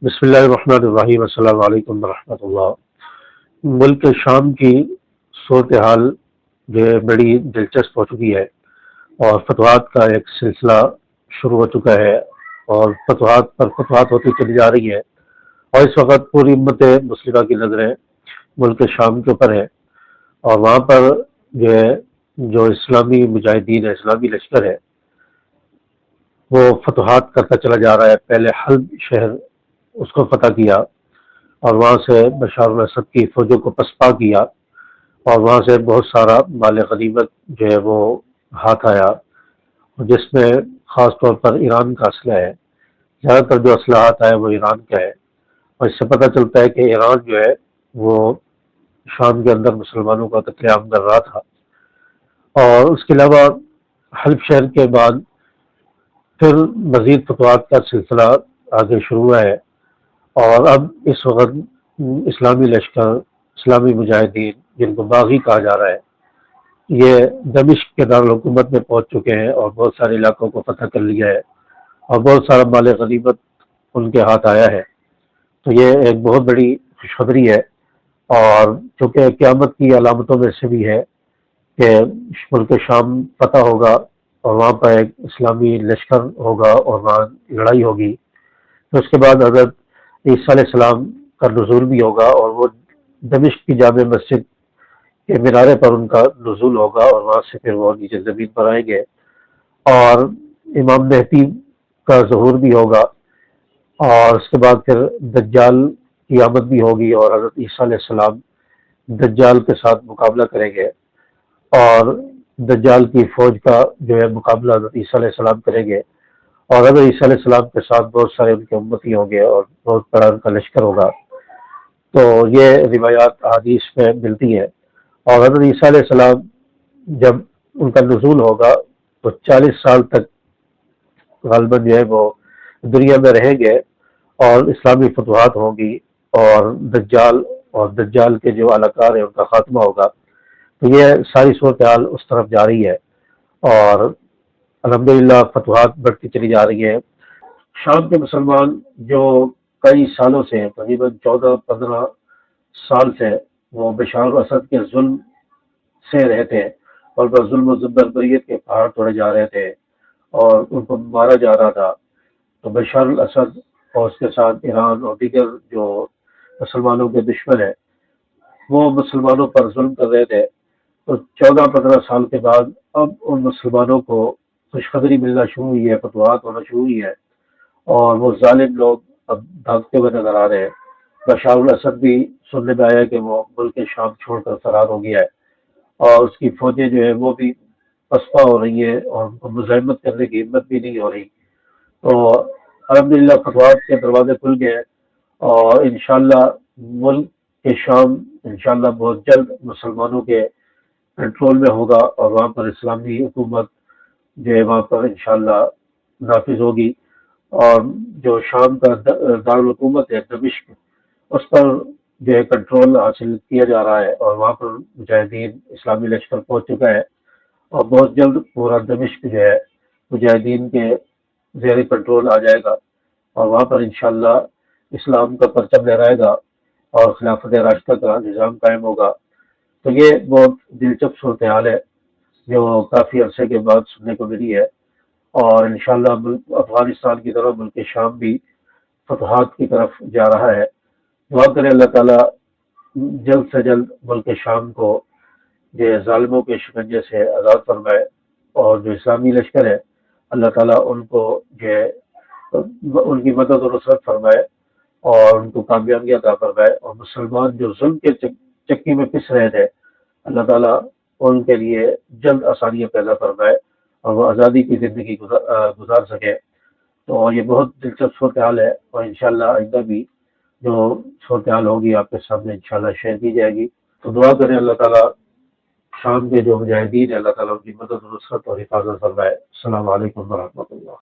بسم اللہ الرحمن الرحیم، السلام علیکم ورحمۃ اللہ۔ ملک شام کی صورتحال جو ہے بڑی دلچسپ ہو چکی ہے، اور فتوحات کا ایک سلسلہ شروع ہو چکا ہے، اور فتوحات پر فتوحات ہوتی چلی جا رہی ہے۔ اور اس وقت پوری امت مسلمہ کی نظریں ملک شام کے اوپر ہے، اور وہاں پر جو ہے جو اسلامی مجاہدین ہے، اسلامی لشکر ہے، وہ فتوحات کرتا چلا جا رہا ہے۔ پہلے حلب شہر اس کو فتح کیا، اور وہاں سے بشار الاسد کی فوجوں کو پسپا کیا، اور وہاں سے بہت سارا مال غنیمت جو ہے وہ ہاتھ آیا، جس میں خاص طور پر ایران کا اسلحہ ہے۔ زیادہ تر جو اسلحہ آتا ہے وہ ایران کا ہے، اور اس سے پتہ چلتا ہے کہ ایران جو ہے وہ شام کے اندر مسلمانوں کا قتل عام کر رہا تھا۔ اور اس کے علاوہ حلب شہر کے بعد پھر مزید فتوحات کا سلسلہ آگے شروع ہوا ہے، اور اب اس وقت اسلامی لشکر، اسلامی مجاہدین جن کو باغی کہا جا رہا ہے، یہ دمشق کے دارالحکومت میں پہنچ چکے ہیں، اور بہت سارے علاقوں کو فتح کر لیا ہے، اور بہت سارا مال غنیمت ان کے ہاتھ آیا ہے۔ تو یہ ایک بہت بڑی خوشخبری ہے، اور چونکہ قیامت کی علامتوں میں سے بھی ہے کہ ملک شام فتح ہوگا، اور وہاں پر ایک اسلامی لشکر ہوگا، اور وہاں لڑائی ہوگی۔ تو اس کے بعد حضرت عیسیٰ علیہ السلام کا نزول بھی ہوگا، اور وہ دمشق کی جامع مسجد کے مینارے پر ان کا نزول ہوگا، اور وہاں سے پھر وہ نیچے زمین پر آئیں گے، اور امام مہدی کا ظہور بھی ہوگا، اور اس کے بعد پھر دجال کی آمد بھی ہوگی، اور حضرت عیسیٰ علیہ السلام دجال کے ساتھ مقابلہ کریں گے، اور دجال کی فوج کا جو ہے مقابلہ حضرت عیسیٰ علیہ السلام کریں گے، اور حضرت عیسیٰ علیہ السلام کے ساتھ بہت سارے ان کے امتی ہوں گے، اور بہت بڑا ان کا لشکر ہوگا۔ تو یہ روایات احادیث میں ملتی ہیں۔ اور حضرت عیسیٰ علیہ السلام جب ان کا نزول ہوگا تو 40 سال تک غالباً جو ہے وہ دنیا میں رہیں گے، اور اسلامی فتوحات ہوں گی، اور دجال کے جو اعلی ہیں ان کا خاتمہ ہوگا۔ تو یہ ساری صورتحال اس طرف جا رہی ہے، اور الحمدللہ فتوحات بڑھتی چلی جا رہی ہیں۔ شام کے مسلمان جو کئی سالوں سے، تقریباً 14-15 سال سے وہ بشار الاسد کے ظلم سے رہے تھے، اور بس ظلم و بربریت کے پہاڑ توڑے جا رہے تھے، اور ان کو مارا جا رہا تھا۔ تو بشار الاسد اور اس کے ساتھ ایران اور دیگر جو مسلمانوں کے دشمن ہیں، وہ مسلمانوں پر ظلم کر رہے تھے۔ تو 14-15 سال کے بعد اب ان مسلمانوں کو خوشخبری ملنا شروع ہوئی ہے، فتوحات ہونا شروع ہوئی ہے، اور وہ ظالم لوگ اب بھاگتے ہوئے نظر آ رہے ہیں۔ بشار الاسد بھی سننے میں آیا کہ وہ ملک شام چھوڑ کر فرار ہو گیا ہے، اور اس کی فوجیں جو ہیں وہ بھی پسپا ہو رہی ہیں، اور ان کو مزاحمت کرنے کی ہمت بھی نہیں ہو رہی۔ تو الحمدللہ فتوحات کے دروازے کھل گئے ہیں، اور انشاءاللہ ملک کے شام انشاءاللہ بہت جلد مسلمانوں کے کنٹرول میں ہوگا، اور وہاں پر اسلامی حکومت جو ہے وہاں پر انشاءاللہ نافذ ہوگی۔ اور جو شام کا دارالحکومت ہے دمشق، اس پر جو ہے کنٹرول حاصل کیا جا رہا ہے، اور وہاں پر مجاہدین اسلامی لشکر پہنچ چکا ہے، اور بہت جلد پورا دمشق جو ہے مجاہدین کے زیر کنٹرول آ جائے گا، اور وہاں پر انشاءاللہ اسلام کا پرچم لہرائے گا، اور خلافت راشدہ کا نظام قائم ہوگا۔ تو یہ بہت دلچسپ صورتحال ہے جو کافی عرصے کے بعد سننے کو ملی ہے، اور انشاءاللہ ملک افغانستان کی طرف ملک شام بھی فتوحات کی طرف جا رہا ہے۔ دعا کریں اللہ تعالیٰ جلد سے جلد ملک شام کو جو ظالموں کے شکنجے سے آزاد فرمائے، اور جو اسلامی لشکر ہے اللہ تعالیٰ ان کو جو ہے ان کی مدد و نصرت فرمائے، اور ان کو کامیابی عطا فرمائے، اور مسلمان جو ظلم کے چکی میں پس رہے تھے اللہ تعالیٰ ان کے لیے جلد آسانیاں پیدا فرمائے، اور وہ آزادی کی زندگی گزار سکے۔ تو یہ بہت دلچسپ صورتحال ہے، اور انشاءاللہ آئندہ بھی جو صورتحال ہوگی آپ کے سامنے انشاءاللہ شیئر کی جائے گی۔ تو دعا کریں اللہ تعالیٰ شام کے جو مجاہدین ہیں اللہ تعالیٰ ان کی مدد و نصرت اور حفاظت فرمائے۔ السلام علیکم ورحمۃ اللہ۔